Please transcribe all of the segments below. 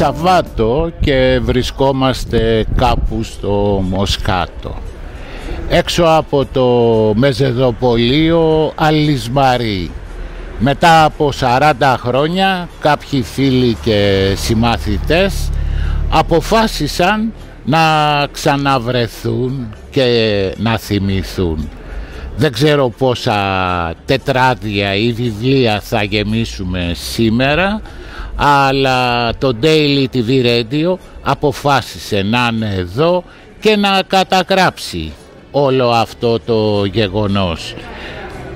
Σαββάτο και βρισκόμαστε κάπου στο Μοσχάτο. Έξω από το Μεζεδοπολείο Αλυσμαρή. Μετά από 40 χρόνια κάποιοι φίλοι και συμμαθητές αποφάσισαν να ξαναβρεθούν και να θυμηθούν. Δεν ξέρω πόσα τετράδια ή βιβλία θα γεμίσουμε σήμερα, αλλά το Daily TV Radio αποφάσισε να είναι εδώ και να καταγράψει όλο αυτό το γεγονός.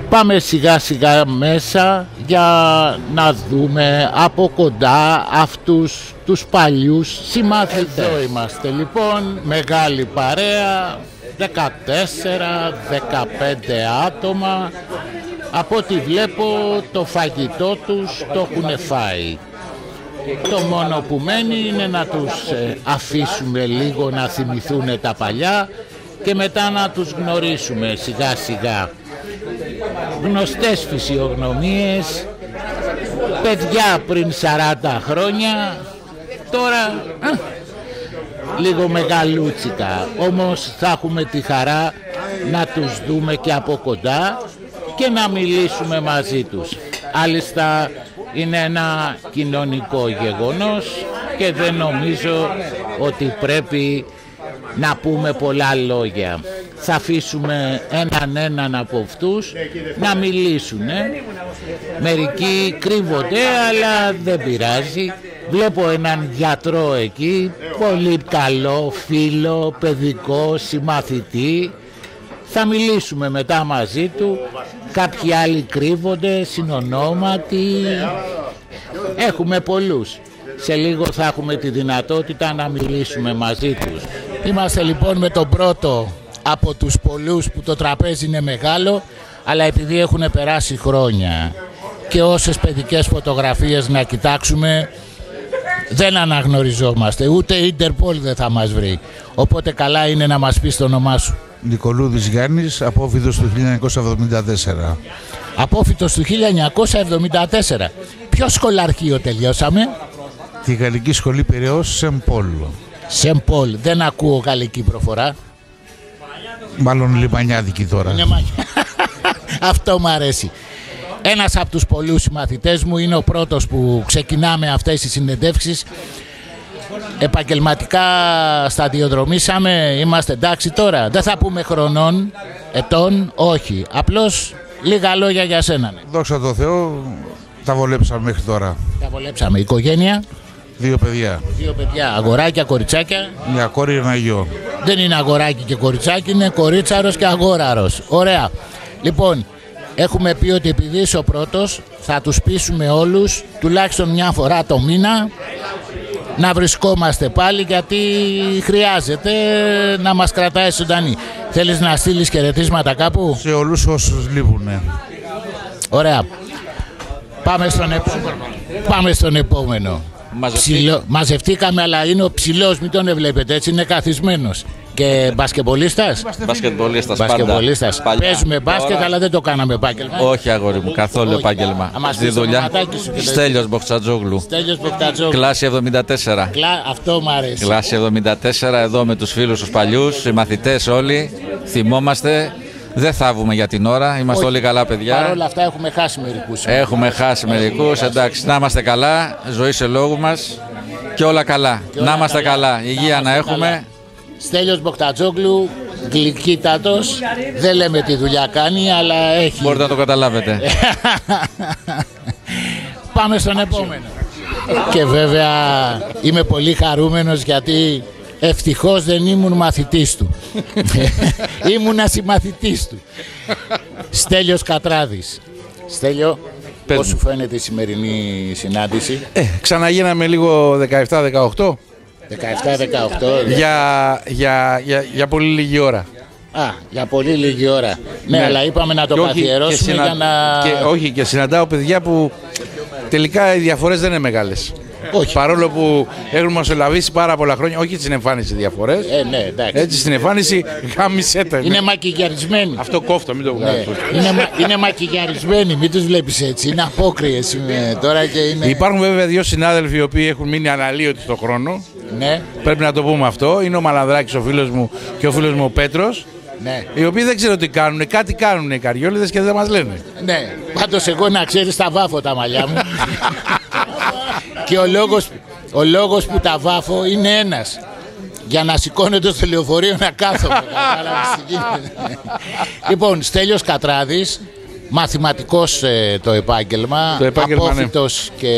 Πάμε σιγά σιγά μέσα για να δούμε από κοντά αυτούς τους παλιούς συμμαθητές. Εδώ είμαστε λοιπόν, μεγάλη παρέα, 14-15 άτομα. Από ό,τι βλέπω το φαγητό τους το έχουν φάει. Το μόνο που μένει είναι να τους αφήσουμε λίγο να θυμηθούν τα παλιά και μετά να τους γνωρίσουμε σιγά σιγά. Γνωστές φυσιογνωμίες, παιδιά πριν 40 χρόνια, τώρα λίγο μεγαλούτσικα. Όμως θα έχουμε τη χαρά να τους δούμε και από κοντά και να μιλήσουμε μαζί τους. Άλιστα είναι ένα κοινωνικό γεγονός και δεν νομίζω ότι πρέπει να πούμε πολλά λόγια. Θα αφήσουμε έναν από αυτούς να μιλήσουν. Μερικοί κρύβονται, αλλά δεν πειράζει. Βλέπω έναν γιατρό εκεί, πολύ καλό, φίλο, παιδικό, συμμαθητή. Θα μιλήσουμε μετά μαζί του. Κάποιοι άλλοι κρύβονται, συνονόματοι. Έχουμε πολλούς. Σε λίγο θα έχουμε τη δυνατότητα να μιλήσουμε μαζί τους. Είμαστε λοιπόν με τον πρώτο από τους πολλούς που το τραπέζι είναι μεγάλο, αλλά επειδή έχουν περάσει χρόνια και όσες παιδικές φωτογραφίες να κοιτάξουμε δεν αναγνωριζόμαστε, ούτε η Ιντερπόλ δεν θα μας βρει. Οπότε καλά είναι να μας πεις το όνομά σου. Νικολούδης Γιάννης, απόφοιτος του 1974. Απόφοιτος του 1974. Ποιο σχολαρχείο τελειώσαμε? Τη Γαλλική Σχολή Πειραιώς, Σεν Πολ. Σεν Πολ. Δεν ακούω γαλλική προφορά. Μάλλον λιμανιάδικη τώρα. Αυτό μου αρέσει. Ένας από τους πολλούς συμμαθητές μου, είναι ο πρώτος που ξεκινάμε αυτές τις συνεντεύξεις. Επαγγελματικά σταδιοδρομήσαμε, είμαστε εντάξει τώρα. Δεν θα πούμε χρονών, ετών, όχι. Απλώς λίγα λόγια για σένα. Δόξα τω Θεώ, τα βολέψαμε μέχρι τώρα. Τα βολέψαμε. Οικογένεια? 2 παιδιά. 2 παιδιά. Αγοράκια, κοριτσάκια? Μια κόρη, ένα γιο. Δεν είναι αγοράκι και κοριτσάκι, είναι κορίτσαρος και αγόραρος. Ωραία. Λοιπόν, έχουμε πει ότι επειδή είσαι ο πρώτος, θα τους πείσουμε όλους, τουλάχιστον μια φορά το μήνα, να βρισκόμαστε πάλι, γιατί χρειάζεται να μας κρατάει ζωντανή. Θέλεις να στείλεις χαιρετίσματα κάπου? Σε όλους όσους λείπουνε. Ωραία. Πάμε στον επόμενο. Μαζευτήκαμε, αλλά είναι ο ψηλός, μην τον βλέπετε, έτσι είναι καθισμένος. Και μπασκετμπολίστας. Μπασκετμπολίστας. Παίζουμε μπάσκετ, αλλά δεν το κάναμε επάγγελμα. Όχι, αγόρι μου, καθόλου επάγγελμα. Στη δουλειά. Στέλιος Μποχτζατζόγλου. Κλάση 74. Αυτό μου αρέσει. Κλάση 74, εδώ με τους φίλους τους παλιούς, οι μαθητές όλοι. Θυμόμαστε. Δεν θάβουμε για την ώρα, είμαστε όλοι καλά παιδιά. Παρ' όλα αυτά έχουμε χάσει μερικούς. Έχουμε χάσει μερικούς, εντάξει. Να είμαστε καλά, ζωή σε λόγου μας και όλα καλά. Να είμαστε καλά, υγεία να έχουμε. Στέλιος Μποχτατζόγλου, γλυκύτατος, δεν λέμε τι δουλειά κάνει, αλλά έχει. Μπορείτε να το καταλάβετε. Πάμε στον επόμενο. Και βέβαια είμαι πολύ χαρούμενος, γιατί ευτυχώς δεν ήμουν μαθητής του. Ήμουνα συμμαθητής του. Στέλιος Κατράδης. Στέλιο, πώς σου φαίνεται η σημερινή συνάντηση? Ξαναγίναμε λίγο 17-18. 17-18. Για πολύ λίγη ώρα. Για πολύ λίγη ώρα. Ναι, αλλά είπαμε να το καθιερώσουμε για να... Όχι, και συναντάω παιδιά που τελικά οι διαφορές δεν είναι μεγάλες. Όχι. Παρόλο που έχουν μεσολαβήσει πάρα πολλά χρόνια, όχι στην εμφάνιση διαφορές. Ναι, εντάξει. Έτσι στην εμφάνιση γάμισέ τα. Είναι μακιγιαρισμένοι. Αυτό κόφτω, μην το βγάλεις. Είναι μακιγιαρισμένοι, μην τους βλέπεις έτσι. Είναι απόκριες τώρα και είναι. Υπάρχουν βέβαια δύο συνάδελφοι οι οποίοι έχουν μείνει αναλύωτοι στον χρόνο. Ναι. Πρέπει να το πούμε αυτό. Είναι ο Μαλανδράκης, ο φίλος μου, και ο φίλος μου ο Πέτρος. Ναι. Οι οποίοι δεν ξέρω τι κάνουν. Κάτι κάνουν οι καριόλιδες και δεν μας λένε. Ναι. Πάντως εγώ να ξέρεις τα βάφω τα μαλλιά μου. Και ο λόγος που τα βάφω είναι ένας. Για να σηκώνεται στο λεωφορείο να κάθομαι. Λοιπόν, Στέλιος Κατράδης, μαθηματικός το επάγγελμα, απόφοιτος και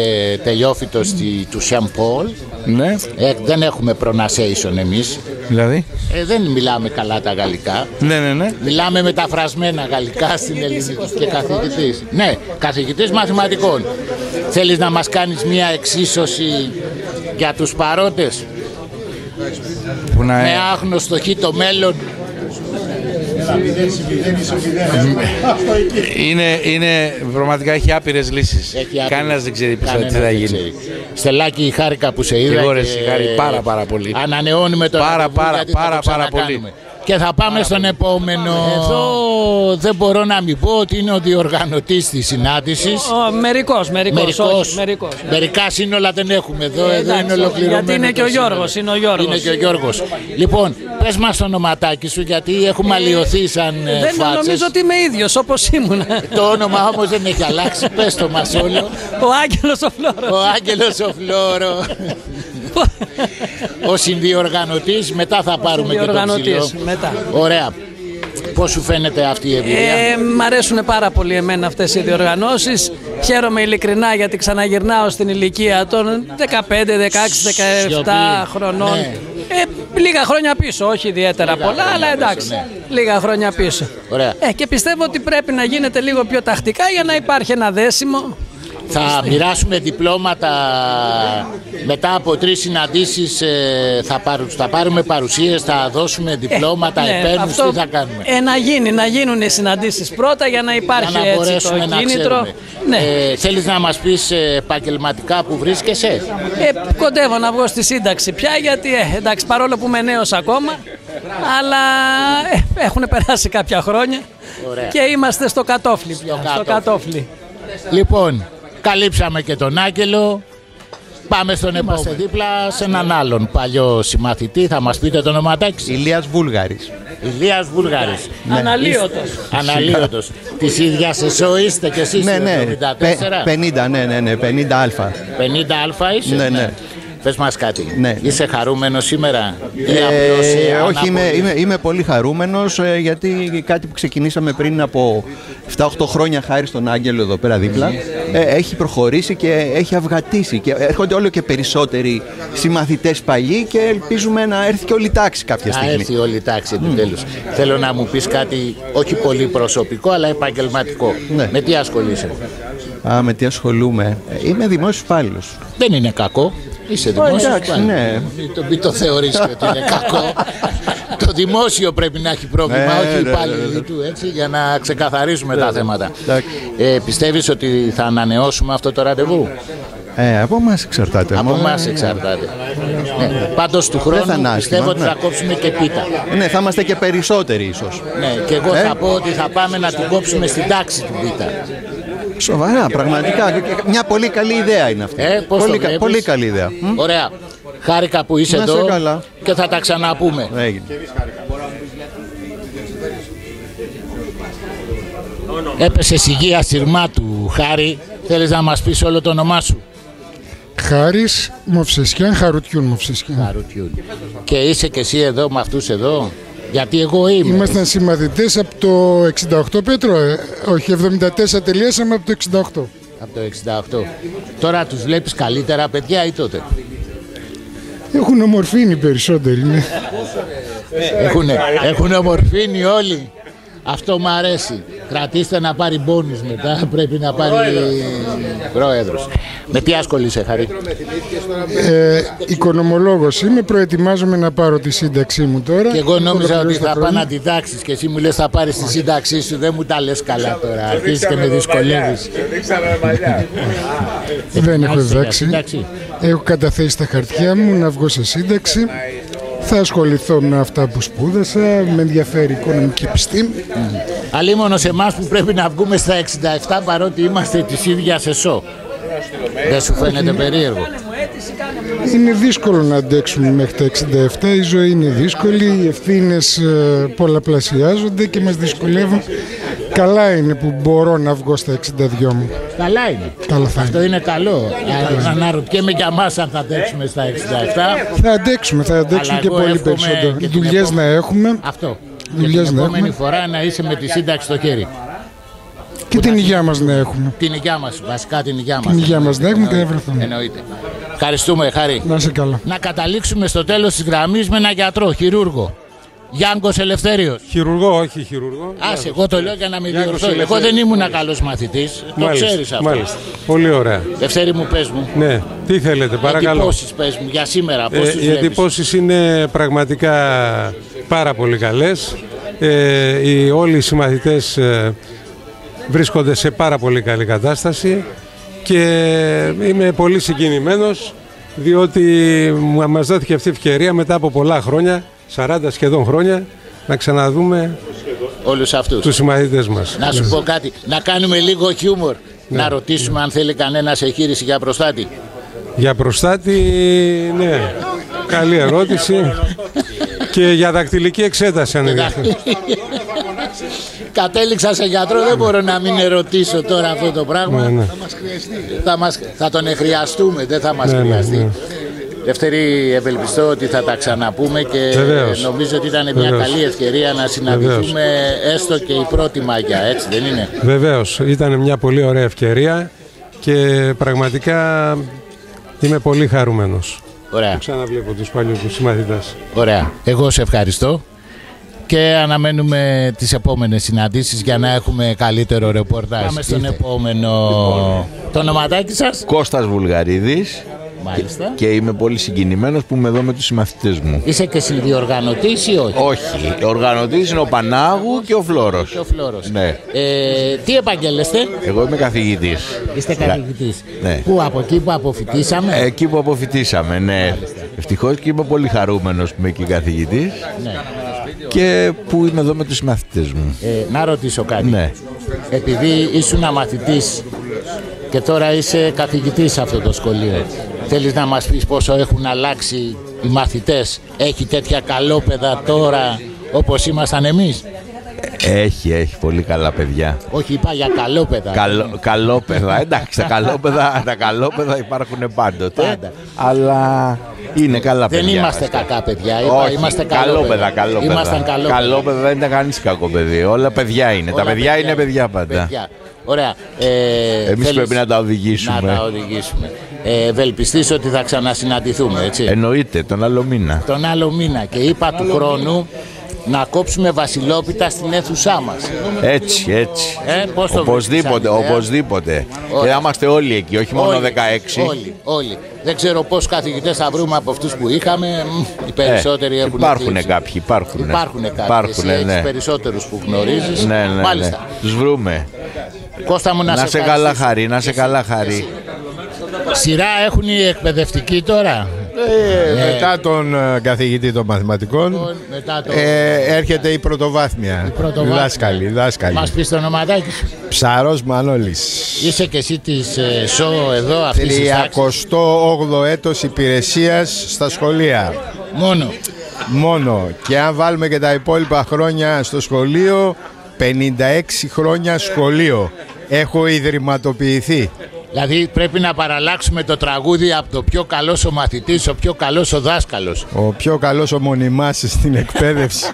τελειόφοιτος του Σεν Πολ. Ναι. Δεν έχουμε pronunciation εμείς. Δηλαδή. Δεν μιλάμε καλά τα γαλλικά. Ναι. Μιλάμε μεταφρασμένα γαλλικά στην ελληνική. Και καθηγητής. Ναι, καθηγητής μαθηματικών. Θέλεις να μας κάνεις μια εξίσωση για τους παρόντες? Που να... Με άγνωστο χ το μέλλον. Είναι πραγματικά, έχει άπειρες λύσεις. Κανένας δεν ξέρει τι θα γίνει. Στελάκη, χάρηκα που σε είδα. Και εγώ ρε σιγάρι, πάρα πολύ. Ανανεώνουμε το πάρα πολύ. Και θα πάμε στον επόμενο. Εδώ δεν μπορώ να μην πω ότι είναι ο διοργανωτής της συνάντησης. Μερικός. Μερικά σύνολα δεν έχουμε εδώ. Εδώ είναι ολοκληρωμένο. Γιατί είναι και ο Γιώργος. Είναι και ο Γιώργος. Λοιπόν, πες μας το ονοματάκι σου, γιατί έχουμε αλλοιωθεί σαν δεν φάτσες. Νομίζω ότι είμαι ίδιος όπως ήμουν. Το όνομα όμως δεν έχει αλλάξει. Πες το μας όλο. Ο Άγγελος ο Φλόρο. Ο Άγγελος ο Φλόρο. Ο συνδιοργανωτής, μετά θα πάρουμε και το ψηλό. Ωραία. Πώς σου φαίνεται αυτή η εμπειρία? Μ' αρέσουν πάρα πολύ εμένα αυτές οι διοργανώσεις. Χαίρομαι ειλικρινά γιατί ξαναγυρνάω στην ηλικία των 15, 16, 17 χρονών. Ναι. Λίγα χρόνια πίσω, όχι ιδιαίτερα πολλά, αλλά εντάξει, λίγα χρόνια πίσω. Ωραία. Και πιστεύω ότι πρέπει να γίνεται λίγο πιο τακτικά για να υπάρχει ένα δέσιμο. Θα μοιράσουμε διπλώματα μετά από 3 συναντήσεις, θα πάρουμε παρουσίες, θα δώσουμε διπλώματα, επένους, τι θα κάνουμε? Να γίνουν οι συναντήσεις πρώτα για να υπάρχει για να έτσι το κίνητρο. Θέλεις να μας πεις επαγγελματικά που βρίσκεσαι? Κοντεύω να βγω στη σύνταξη πια, γιατί εντάξει, παρόλο που είμαι νέος ακόμα, αλλά έχουν περάσει κάποια χρόνια. Ωραία. Και είμαστε στο κατόφλι πια. Στο κατόφλι. Λοιπόν, καλύψαμε και τον Άγγελο. Πάμε στον επόμενο. Δίπλα σε έναν άλλον παλιό συμμαθητή. Θα μας πείτε το ονοματάκι? Ηλίας Βούλγαρης. Ηλίας Βούλγαρης. Ναι. Αναλύωτος. Της ίδιας ΕΣΟ είστε κι εσείς? Ναι. 50, ναι. 50α. 50α είσαι? Ναι. Πες μας κάτι. Ναι. Είσαι χαρούμενος σήμερα? Όχι, είμαι πολύ χαρούμενος, γιατί κάτι που ξεκινήσαμε πριν από 7-8 χρόνια χάρη στον Άγγελο εδώ πέρα δίπλα έχει προχωρήσει και έχει αυγατήσει και έρχονται όλο και περισσότεροι συμμαθητές παλιοί και ελπίζουμε να έρθει και όλη η τάξη κάποια στιγμή. Να έρθει όλη η τάξη επιτέλους. Θέλω να μου πεις κάτι όχι πολύ προσωπικό αλλά επαγγελματικό. Ναι. Με τι ασχολείσαι? Με τι ασχολούμαι? Είμαι δημόσιος υπάλληλος. Δεν είναι κακό. Είσαι δημόσιος υπάλληλος. Ναι. Μην το θεωρείς ότι είναι κακό. Το δημόσιο πρέπει να έχει πρόβλημα, όχι οι υπάλληλοι του, έτσι, για να ξεκαθαρίσουμε τα θέματα. Πιστεύεις ότι θα ανανεώσουμε αυτό το ραντεβού? Από εμάς εξαρτάται. Από εμάς εξαρτάται. Πάντως του χρόνου πιστεύω ότι θα κόψουμε και πίτα. Ναι, θα είμαστε και περισσότεροι ίσως. Ναι, και εγώ θα πω ότι θα πάμε να την κόψουμε στην τάξη την πίτα. Σοβαρά, πραγματικά. Μια πολύ καλή ιδέα είναι αυτή. Πολύ καλή ιδέα. Ωραία. Χάρηκα που είσαι εδώ και θα τα ξαναπούμε. Έπεσε υγεία σειρμά του, Χάρη. Θέλεις να μας πεις όλο το όνομά σου? Χάρης Μοφσεσιάν, Χαρουτιούν Μοφσεσιάν. Και είσαι και εσύ εδώ με αυτούς εδώ? Γιατί εγώ είμαι. Ήμασταν συμμαθητές από το 68, Πέτρο. Όχι, 74 τελειώσαμε από το 68. Από το 68. Τώρα τους βλέπεις καλύτερα παιδιά ή τότε? Έχουν ομορφήνει περισσότεροι, ναι. Έχουν ομορφήνει όλοι. Αυτό μου αρέσει. Κρατήστε να πάρει μπόνους μετά, πρέπει να πάρει πρόεδρος. Με τι ασχολείσαι, Χαρή? Οικονομολόγος είμαι, προετοιμάζομαι να πάρω τη σύνταξή μου τώρα. Και εγώ νόμιζα ότι θα πάω να τη τάξεις και εσύ μου λες θα πάρεις τη σύνταξή σου, δεν μου τα λες καλά τώρα, αρχίζεις και με δυσκολεύεις. Δεν έχω διδάξει, έχω καταθέσει τα χαρτιά μου να βγω σε σύνταξη. Θα ασχοληθώ με αυτά που σπούδασα, με ενδιαφέρει η οικονομική επιστήμη. Αλίμονο σε εμάς που πρέπει να βγούμε στα 67 παρότι είμαστε της ίδιας ΕΣΟ. Δεν σου φαίνεται περίεργο? Είναι δύσκολο να αντέξουμε μέχρι τα 67, η ζωή είναι δύσκολη, οι ευθύνες πολλαπλασιάζονται και μας δυσκολεύουν. Καλά είναι που μπορώ να βγω στα 62 μου. Καλά είναι. Αυτό είναι καλό. Αναρωτιέμαι για μας αν θα αντέξουμε στα 67. Θα αντέξουμε και πολύ περισσότερο. Δουλειές να έχουμε. Αυτό. Δουλειές την επόμενη φορά να είσαι με τη σύνταξη στο χέρι. Και την υγεία μας να έχουμε. Την υγεία μας, βασικά την υγεία μας. Την υγεία μας να έχουμε και να βρεθούμε. Εννοείται. Ευχαριστούμε, Χάρη. Να είσαι καλά. Να καταλήξουμε στο τέλος της γραμμής με ένα γιατρό, χειρούργο. Γιάνγκος Ελευθέριος. Χειρουργό, όχι χειρουργό. Άσε, εγώ το λέω για να με διορθώ. Εγώ δεν ήμουν καλός μαθητής. Το ξέρεις αυτό. Μάλιστα. Πολύ ωραία. Λευτέρη μου, πες μου. Ναι, τι θέλετε, παρακαλώ. Εντυπώσεις πες μου για σήμερα. Πώς τους οι εντυπώσεις είναι πραγματικά πάρα πολύ καλές. Όλοι οι συμμαθητές βρίσκονται σε πάρα πολύ καλή κατάσταση και είμαι πολύ συγκινημένος διότι μας δόθηκε αυτή η ευκαιρία μετά από πολλά χρόνια, 40 σχεδόν χρόνια, να ξαναδούμε όλους αυτούς τους συμμαθητές μας. Να σου πω κάτι, να κάνουμε λίγο χιούμορ. Ναι. Να ρωτήσουμε αν θέλει κανένας εγχείρηση για προστάτη. Για προστάτη, ναι. Καλή ερώτηση. Και για δακτυλική εξέταση αν ενδιαφέρει. Κατέληξα σε γιατρό, δεν μπορώ να μην ερωτήσω τώρα αυτό το πράγμα. Ναι. Θα τον χρειαστούμε, δεν θα μας χρειαστεί. Δεύτερη, ευελπιστώ ότι θα τα ξαναπούμε και νομίζω ότι ήταν μια καλή ευκαιρία να συναντηθούμε έστω και η πρώτη Μαγιά, έτσι δεν είναι? Βεβαίως, ήταν μια πολύ ωραία ευκαιρία και πραγματικά είμαι πολύ χαρούμενος. Ωραία. Που ξαναβλέπω τους παλιούς τους συμμαθητές. Ωραία. Εγώ σε ευχαριστώ και αναμένουμε τις επόμενες συναντήσεις για να έχουμε καλύτερο ρεπορτάζ. Πάμε στον επόμενο. Το ονοματάκι σας? Κώστας Βουλγαρίδης. Μάλιστα. Και είμαι πολύ συγκινημένος που είμαι εδώ με τους συμμαθητές μου. Είσαι και συνδιοργανωτής ή όχι? Όχι. Ο οργανωτής είναι ο Πανάγου και ο Φλόρος. Και ο Φλόρος. Ναι. Τι επαγγέλλεστε? Εγώ είμαι καθηγητής. Είστε καθηγητής. Ναι. Πού, από εκεί που αποφοιτήσαμε? Εκεί που αποφοιτήσαμε, ναι. Ευτυχώς και είμαι πολύ χαρούμενος που είμαι εκεί καθηγητής. Ναι. Και που είμαι εδώ με τους συμμαθητές μου. Να ρωτήσω κάτι. Ναι. Επειδή ήσουν μαθητής και τώρα είσαι καθηγητής σε αυτό το σχολείο, θέλεις να μας πεις πόσο έχουν αλλάξει οι μαθητές? Έχει τέτοια καλόπαιδα τώρα όπως ήμασταν εμείς? Έχει πολύ καλά παιδιά. Όχι, είπα για καλόπαιδα. Καλόπαιδα, εντάξει, τα καλόπαιδα υπάρχουν πάντοτε. Αλλά είναι καλά παιδιά. Δεν είμαστε κακά παιδιά, είμαστε καλόπαιδα. Καλόπαιδα δεν ήταν κανείς κακό παιδί. Όλα παιδιά είναι. Τα παιδιά είναι παιδιά πάντα. Ωραία. Εμείς πρέπει να τα οδηγήσουμε. Να τα οδηγήσουμε. Ευελπιστείς ότι θα ξανασυναντηθούμε, έτσι? Εννοείται, τον άλλο μήνα. Τον άλλο μήνα. Και είπα του χρόνου να κόψουμε βασιλόπιτα στην αίθουσά μας. Έτσι. Πώς το οπωσδήποτε. Και θα είμαστε όλοι εκεί, όχι μόνο 16. Όλοι. Δεν ξέρω πόσους καθηγητές θα βρούμε από αυτούς που είχαμε. Οι περισσότεροι έχουν Υπάρχουν κάποιοι. Εσύ έχεις περισσότερους που γνωρίζεις. Ναι. Μάλιστα. Τους βρούμε. Κώστα μου, να σε καλά Χαρή. Σειρά έχουν οι εκπαιδευτικοί τώρα. Μετά τον καθηγητή των μαθηματικών έρχεται η πρωτοβάθμια. Δάσκαλη. Μας πεις το ονοματάκι σου? Ψαρός Μανώλης. Είσαι και εσύ της ΣΟ εδώ αυτής της τάξης? 38ο έτος υπηρεσίας στα σχολεία. Μόνο. Και αν βάλουμε και τα υπόλοιπα χρόνια στο σχολείο, 56 χρόνια σχολείο. Έχω ιδρυματοποιηθεί. Δηλαδή πρέπει να παραλλάξουμε το τραγούδι από το πιο καλός ο μαθητής, ο πιο καλός ο δάσκαλος. Ο πιο καλός ο μονιμάς στην εκπαίδευση.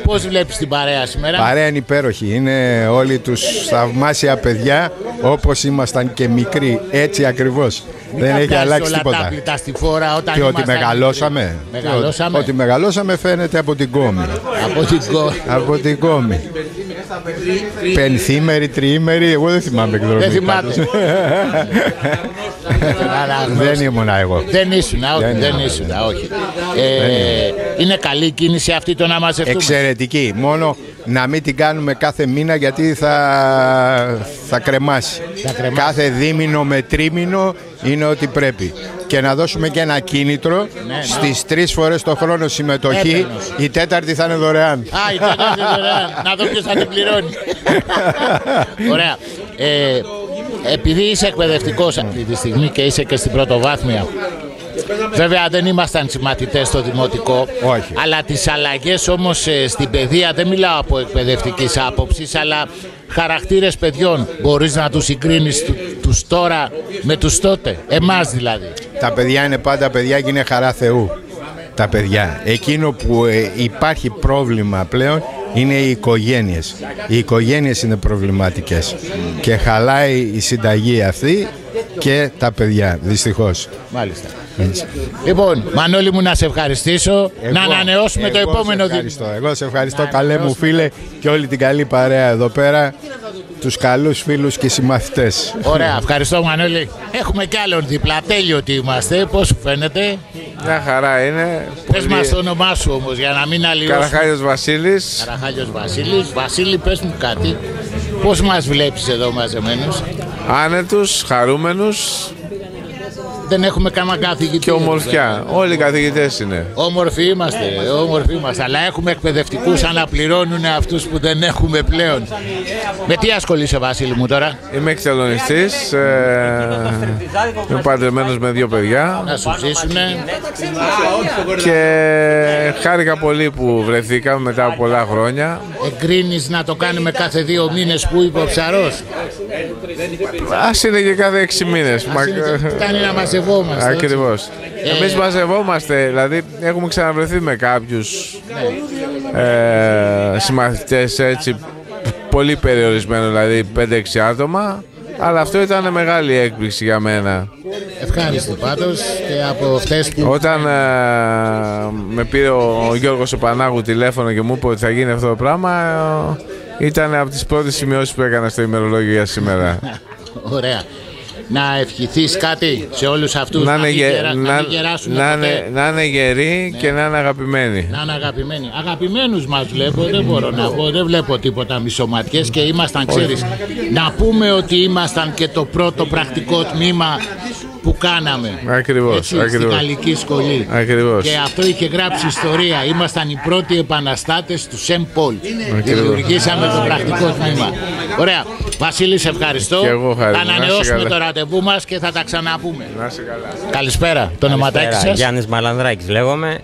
Πώς βλέπεις την παρέα σήμερα? Παρέα είναι υπέροχη. Είναι όλοι τους θαυμάσια παιδιά όπως ήμασταν και μικροί. Έτσι ακριβώς. Δεν έχει αλλάξει όλα τίποτα. τα πλητά στη φόρα όταν Και ότι ήμασταν μεγαλώσαμε. Μεγαλώσαμε. Ότι μεγαλώσαμε φαίνεται από την κόμη. Από την κόμη. Από την κόμη. Πενθήμερη, τριήμερη, εγώ δεν θυμάμαι εκδρομή. Δεν θυμάται. Δεν ήμουν εγώ. Δεν ήσουν, όχι. Είναι καλή κίνηση αυτή το να μαζευτούμε. Εξαιρετική. Μόνο να μην την κάνουμε κάθε μήνα γιατί θα κρεμάσει. Κάθε δίμηνο με τρίμηνο είναι ό,τι πρέπει. Και να δώσουμε και ένα κίνητρο στις 3 φορές το χρόνο συμμετοχή. Η τέταρτη θα είναι δωρεάν. Α, η τέταρτη δωρεάν. Να δω ποιος θα την πληρώνει. Ωραία. Επειδή είσαι εκπαιδευτικός αυτή τη στιγμή και είσαι και στην πρωτοβάθμια, βέβαια δεν ήμασταν συμμαθητές στο δημοτικό. Όχι. Αλλά τις αλλαγές όμως στην παιδεία, δεν μιλάω από εκπαιδευτικής άποψης, αλλά χαρακτήρες παιδιών, μπορείς να τους συγκρίνεις τους τώρα με τους τότε, εμάς δηλαδή? Τα παιδιά είναι πάντα παιδιά και είναι χαρά Θεού. Τα παιδιά. Εκείνο που υπάρχει πρόβλημα πλέον είναι οι οικογένειες. Οι οικογένειες είναι προβληματικές. Και χαλάει η συνταγή αυτή και τα παιδιά, δυστυχώς. Μάλιστα. Λοιπόν, Μανώλη μου, να σε ευχαριστήσω. Να ανανεώσουμε το επόμενο δίκτυο. Εγώ σε ευχαριστώ, καλέ μου φίλε, και όλη την καλή παρέα εδώ πέρα. Τους καλούς φίλους και συμμαθητές. Ωραία, ευχαριστώ Μανώλη. Έχουμε κι άλλον δίπλα, τέλειωτοι είμαστε. Πώς σου φαίνεται? Μια χαρά είναι. Πες μας το όνομά σου όμως, για να μην αλλοιώσουμε. Καραχάλιος Βασίλης. Καραχάλιος Βασίλης. Βασίλη, πες μου κάτι. Πώς μας βλέπεις εδώ μαζεμένους? Άνετους, χαρούμενους. Δεν έχουμε κανένα καθηγητή. Και ομορφιά. Όλοι οι καθηγητές είναι. Όμορφοι είμαστε, όμορφοι είμαστε. Αλλά έχουμε εκπαιδευτικούς, αναπληρώνουν αυτούς που δεν έχουμε πλέον. Με τι ασχολείσαι, Βασίλη μου, τώρα? Είμαι εκτελονιστής. Είμαι παντρεμένος με 2 παιδιά. Να σου ζήσουνε. Και χάρηκα πολύ που βρεθήκαμε μετά από πολλά χρόνια. Εγκρίνεις να το κάνουμε κάθε 2 μήνες που είπε ο Ψαρός? Ας είναι και κάθε 6 μήνες. Κάνει να μαζευόμαστε. Ακριβώς. Εμείς μαζευόμαστε, δηλαδή έχουμε ξαναβρεθεί με κάποιους συμμαθητές έτσι πολύ περιορισμένο, δηλαδή 5-6 άτομα, αλλά αυτό ήταν μεγάλη έκπληξη για μένα. Ευχάριστη πάντως και από αυτές που... Όταν με πήρε ο Γιώργος ο Πανάγου τηλέφωνο και μου είπε ότι θα γίνει αυτό το πράγμα, ήταν από τις πρώτες σημειώσεις που έκανα στο ημερολόγιο για σήμερα. Ωραία. Να ευχηθείς κάτι σε όλους αυτούς, να είναι γεροί και να είναι αγαπημένοι. Να είναι αγαπημένοι. Αγαπημένους μας βλέπω, δεν μπορώ να πω, δεν βλέπω τίποτα μισοματιές και ήμασταν, ξέρεις, να πούμε ότι ήμασταν και το πρώτο πρακτικό τμήμα που κάναμε. Ακριβώς, έτσι, στην Γαλλική Σχολή. Ακριβώς. Και αυτό είχε γράψει ιστορία. Ήμασταν οι πρώτοι επαναστάτες του Σεν Πολ. Δημιουργήσαμε το πρακτικό τμήμα. Ωραία. Βασίλη, σε ευχαριστώ. Θα ανανεώσουμε το ραντεβού μας και θα τα ξαναπούμε. Να είσαι καλά. Καλησπέρα. Το ονοματάκι σας? Γιάννης Μαλανδράκης λέγομαι.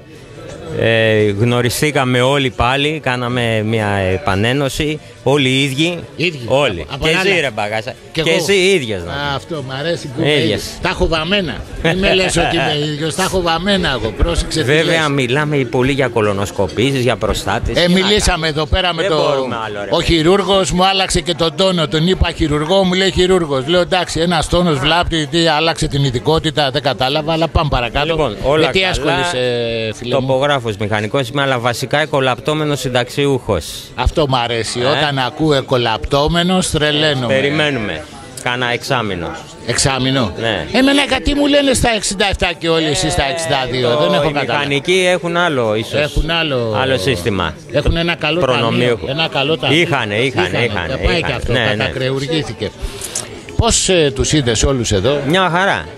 Γνωριστήκαμε όλοι πάλι, κάναμε μια επανένωση. Όλοι οι ίδιοι. Όλοι. Και εσύ ρε μπαγάσα. Και εσύ ίδιες. Αυτό μου αρέσει που είμαι ίδιος. Τα έχω βαμμένα. Μην με λες ότι είμαι ίδιος. Τα έχω βαμμένα εγώ. Πρόσεξε. Βέβαια μιλάμε πολύ για κολονοσκοπήσεις, για προστάτες. Μιλήσαμε εδώ πέρα με ο χειρούργος, μου άλλαξε και τον τόνο. Τον είπα χειρουργό, μου λέει χειρούργος. Λέω εντάξει, ένας τόνος βλάπτει, τι άλλαξε την ειδικότητα, δεν κατάλαβα, αλλά πάμε παρακάτω. Λοιπόν, όλα τι ασχολείσαι, φίλε μου? Τοπογράφος μηχανικός είμαι, αλλά βασικά εκολαπτώμενος συνταξιούχος. Αυτό μου αρέσει. Όταν ακούω εκολαπτώμενος, τρελαίνομαι. Περιμένουμε. Κάνα εξάμηνο. Εξάμηνο. Ναι. Εμένα γιατί μου λένε στα 67 και όλοι εσείς στα 62. Δεν έχω καταλάβει. Οι μηχανικοί έχουν άλλο ίσως. Έχουν άλλο σύστημα. Έχουν ένα καλό ταμείο. Ένα καλό ταμείο. Είχανε. Πάει και αυτό. Κατακρεουργήθηκε. Πώς τους είδες όλους εδώ?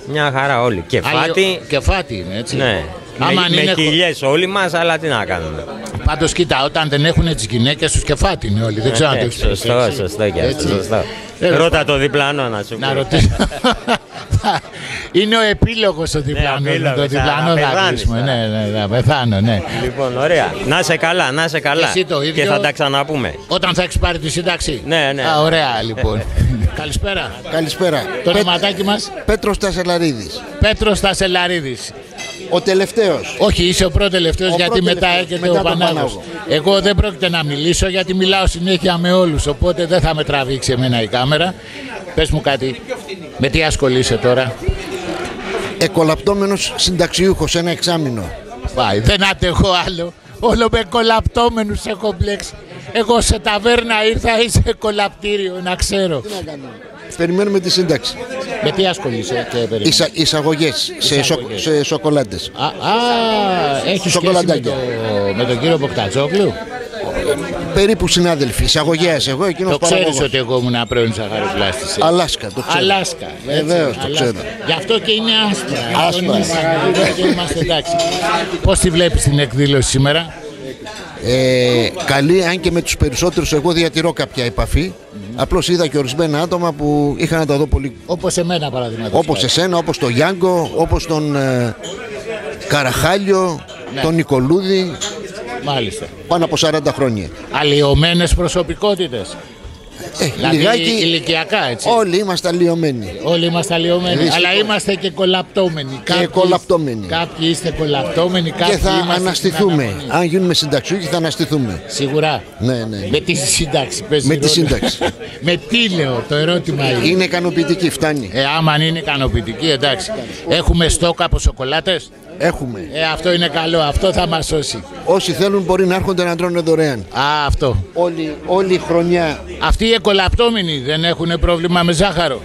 Μια χαρά όλοι. Κεφάτι είναι έτσι. Ναι. Με κοιλιές όλοι μας, αλλά τι να κάνουμε. Πάντως κοίτα, όταν δεν έχουν τις γυναίκες τους κεφάτι είναι όλοι. Δεν ξέρω αν το έχεις πει. Σωστό. Ρώτα το διπλανό να σου πει. Να ρωτήσω. Είναι ο επίλογος ο διπλανό. Το διπλανό θα κρίσουμε. Ναι, πεθάνω, ναι. Λοιπόν, ωραία. Να είσαι καλά. Και θα τα ξαναπούμε. Όταν θα έχεις πάρει τη σύνταξη. Ναι. Ωραία, λοιπόν. Καλησπέρα. Το ονοματάκι μας? Πέτρος Τασελαρίδης. Πέτρος Τασελαρίδης. Ο τελευταίος. Όχι, είσαι ο πρώτο-τελευταίος, γιατί μετά έρχεται ο Πανάγος. Εγώ δεν πρόκειται να μιλήσω γιατί μιλάω συνέχεια με όλους, οπότε δεν θα με τραβήξει εμένα η κάμερα. Πες μου κάτι, με τι ασχολείσαι τώρα? εκολαπτώμενος συνταξιούχος ένα εξάμηνο. Πάει, δεν αντέχω άλλο. Όλο με κολαπτώμενους έχω μπλέξει. Εγώ σε ταβέρνα ήρθα ή σε κολαπτήριο, να ξέρω. Τι να κάνουμε. Περιμένουμε τη σύνταξη. Με τι ασχολείσαι και περιμένεις? Εισαγωγές σε σοκολάτες. Έχει σχέση με τον κύριο Μποκτατζόγλου? Περίπου συνάδελφοι, εισαγωγέας εγώ, εκείνος παραγωγός. Το ξέρεις ότι εγώ ήμουν πρώην ζαχαροπλάστης? Αλάσκα, το ξέρω. Αλάσκα, βεβαίως το ξέρω. Γι' αυτό και είναι άσπρα. Και είμαστε εντάξει. Πώς τη βλέπεις την εκδήλωση σήμερα? Καλή, αν και με τους περισσότερους εγώ διατηρώ κάποια επαφή. Απλώς είδα και ορισμένα άτομα που είχαν να τα δω πολύ. Όπως εμένα παραδείγματος. Όπως εσένα, όπως τον Γιάνγκο, όπως τον Καραχάλιο, τον Νικολούδη. Μάλιστα. Πάνω από 40 χρόνια. Αλλοιωμένες προσωπικότητες. Δηλαδή Λιγάκι, ηλικιακά, έτσι. Όλοι είμαστε αλλοιωμένοι. Όλοι είμαστε αλλοιωμένοι. Αλλά είμαστε και κολαπτώμενοι. Κάποιοι είστε κολαπτώμενοι, κάποιοι και θα αναστηθούμε. Αν γίνουμε συνταξιούχοι θα αναστηθούμε. Σίγουρα. Ναι. Με τη σύνταξη παίζει Με τη σύνταξη. Με τι λέω, το ερώτημα είναι. Είναι ικανοποιητική, φτάνει. Άμα είναι ικανοποιητική, εντάξει. Έχουμε στόκ από σοκολάτες? Έχουμε. Αυτό είναι καλό, αυτό θα μας σώσει. Όσοι θέλουν μπορεί να έρχονται να τρώνε δωρεάν. Αυτό. Όλη η χρονιά. Αυτοί οι εκολαπτώμενοι δεν έχουν πρόβλημα με ζάχαρο?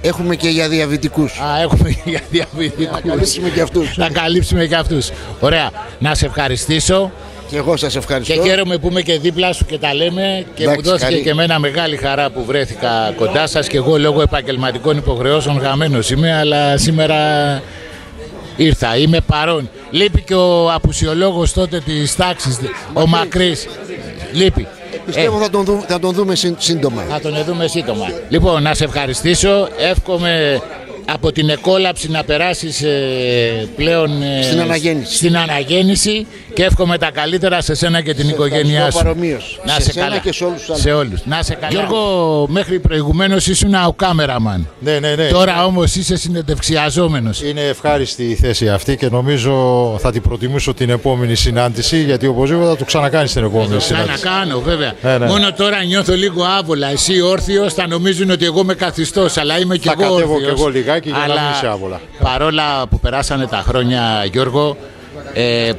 Έχουμε και για διαβητικούς. Έχουμε και για διαβητικούς. Να καλύψουμε και αυτούς. Να καλύψουμε και αυτούς. Ωραία. Να σε ευχαριστήσω. Και εγώ σας ευχαριστώ. Και χαίρομαι που είμαι και δίπλα σου και τα λέμε. Και μου δόθηκε και εμένα μεγάλη χαρά που βρέθηκα κοντά σας. Και εγώ λόγω επαγγελματικών υποχρεώσεων γαμμένος είμαι, αλλά σήμερα ήρθα, είμαι παρόν. Λείπει και ο απουσιολόγος τότε της τάξης, ο Μακρύς. Λείπει. Πιστεύω θα τον δούμε σύντομα. Θα τον δούμε σύντομα. Λοιπόν, να σε ευχαριστήσω. Εύχομαι από την εκόλαψη να περάσεις πλέον στην αναγέννηση και εύχομαι τα καλύτερα σε σένα και την οικογένειά σου. Παρομοίως. Να σε καλά. Και σε όλους τους άλλους. Σε όλους. Να σε καλά. Γιώργο, μέχρι προηγουμένως ήσουν ο κάμεραμαν. Ναι. Τώρα όμως είσαι συνεντευξιαζόμενος. Είναι ευχάριστη η θέση αυτή και νομίζω θα την προτιμήσω την επόμενη συνάντηση, γιατί οπωσδήποτε θα το ξανακάνεις την επόμενη συνάντηση. Ξανακάνω, βέβαια. Ναι. Μόνο τώρα νιώθω λίγο άβολα. Εσύ όρθιος θα νομίζουν ότι εγώ είμαι καθιστός, αλλά είμαι και εγώ όρθιος. Θα κατέβω και εγώ λιγάκι για να μην είσαι άβολα. Παρόλα που περάσανε τα χρόνια, Γιώργο,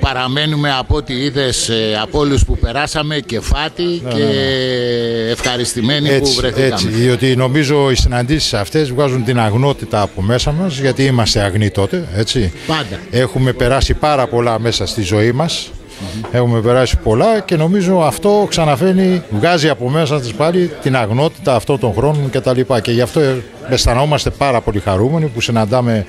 παραμένουμε από ό,τι είδες από όλους που περάσαμε και φάτι και ευχαριστημένοι που βρεθήκαμε. Έτσι, διότι νομίζω οι συναντήσεις αυτές βγάζουν την αγνότητα από μέσα μας, γιατί είμαστε αγνοί τότε, έτσι. Πάντα. Έχουμε περάσει πάρα πολλά μέσα στη ζωή μας. Έχουμε περάσει πολλά και νομίζω αυτό ξαναφέρνει, βγάζει από μέσα της πάλι την αγνότητα αυτών των χρόνων κτλ. Και γι' αυτό αισθανόμαστε πάρα πολύ χαρούμενοι που συναντάμε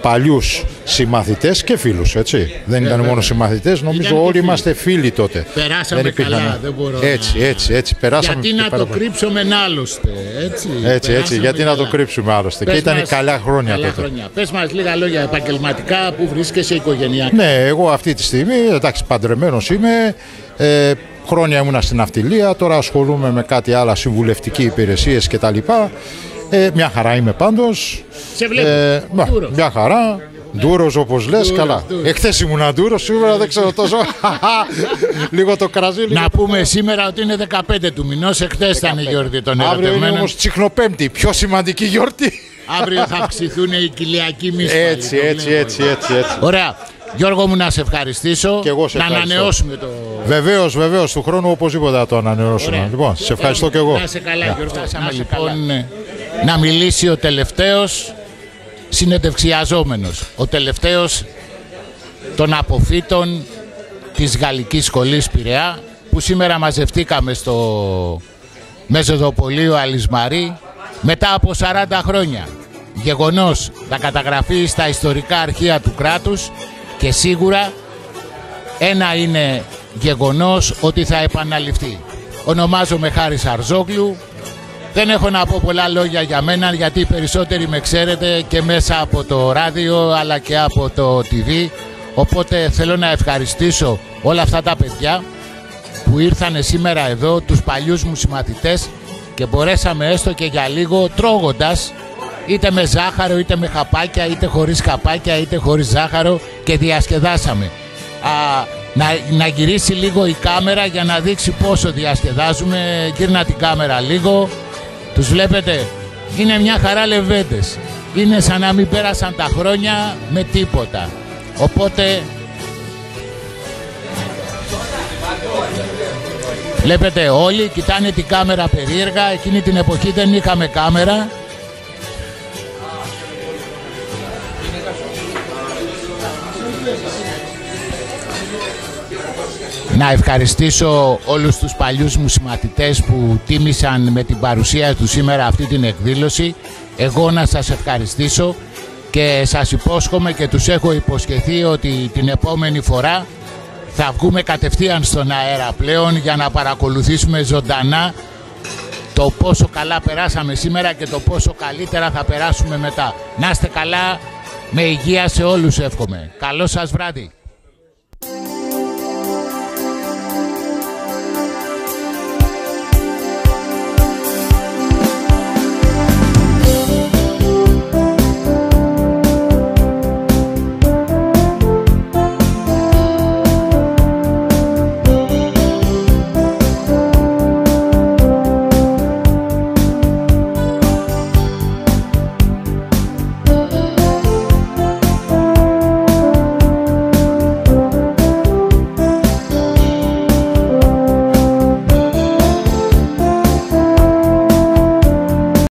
παλιούς συμμαθητές και φίλους, έτσι. Δεν ήταν μόνο συμμαθητές, νομίζω όλοι είμαστε φίλοι τότε. Περάσαμε καλά, δεν μπορώ έτσι, περάσαμε. Γιατί να το κρύψουμε άλλωστε, έτσι, γιατί να το κρύψουμε άλλωστε. Και ήταν καλά χρόνια τότε. Πες μας λίγα λόγια επαγγελματικά, που βρίσκεσαι οικογενειακά. Ναι, εγώ αυτή τη στιγμή, εντάξει, παντρεμένος είμαι. Χρόνια ήμουνα στην ναυτιλία, τώρα ασχολούμαι με κάτι άλλα, συμβουλευτική υπηρεσίες κτλ. Μια χαρά είμαι πάντως. Σε βλέπω. Μια χαρά. Ντούρος όπως λες, καλά. Εχθές ήμουν ντούρος, σήμερα δεν ξέρω τόσο. Λίγο το κρασί. Να πούμε σήμερα ότι είναι 15 του μηνός, εχθές ήταν η γιορτή των ερωτευμένων. Αύριο είναι όμως Τσιχνοπέμπτη, πιο σημαντική γιορτή. Αύριο θα αυξηθούν οι κοιλιακοί μισθοί. Έτσι. Ωραία. Γιώργο μου, να σε ευχαριστήσω. Και εγώ σε να ανανεώσουμε το. Βεβαίως, του χρόνου οπωσδήποτε θα το ανανεώσουμε. Ωραία. Λοιπόν, σε ευχαριστώ και εγώ. Να σε καλά, Γιώργο. Λοιπόν, να μιλήσει ο τελευταίος συνεντευξιαζόμενος. Ο τελευταίος των αποφύτων της Γαλλικής Σχολής Πειραιά, που σήμερα μαζευτήκαμε στο Μεσοδοπολείο Αλυσμαρή μετά από 40 χρόνια. Γεγονός θα καταγραφεί στα ιστορικά αρχεία του κράτους και σίγουρα ένα είναι γεγονός ότι θα επαναληφθεί. Ονομάζομαι Χάρης Αρζόγλου. Δεν έχω να πω πολλά λόγια για μένα, γιατί οι περισσότεροι με ξέρετε και μέσα από το ράδιο αλλά και από το TV. Οπότε θέλω να ευχαριστήσω όλα αυτά τα παιδιά που ήρθανε σήμερα εδώ, τους παλιούς μου συμμαθητές, και μπορέσαμε έστω και για λίγο, τρώγοντας, είτε με ζάχαρο, είτε με χαπάκια, είτε χωρίς χαπάκια, είτε χωρίς ζάχαρο, και διασκεδάσαμε. Να γυρίσει λίγο η κάμερα για να δείξει πόσο διασκεδάζουμε. Γύρνα την κάμερα λίγο. Τους βλέπετε, είναι μια χαρά λεβέντες. είναι σαν να μην πέρασαν τα χρόνια με τίποτα. Οπότε βλέπετε όλοι κοιτάνε την κάμερα περίεργα. Εκείνη την εποχή δεν είχαμε κάμερα. Να ευχαριστήσω όλους τους παλιούς μου συμμαθητές που τίμησαν με την παρουσία του σήμερα αυτή την εκδήλωση. Εγώ να σας ευχαριστήσω και σας υπόσχομαι και τους έχω υποσχεθεί ότι την επόμενη φορά θα βγούμε κατευθείαν στον αέρα πλέον για να παρακολουθήσουμε ζωντανά το πόσο καλά περάσαμε σήμερα και το πόσο καλύτερα θα περάσουμε μετά. Να είστε καλά, με υγεία σε όλους εύχομαι. Καλό σας βράδυ.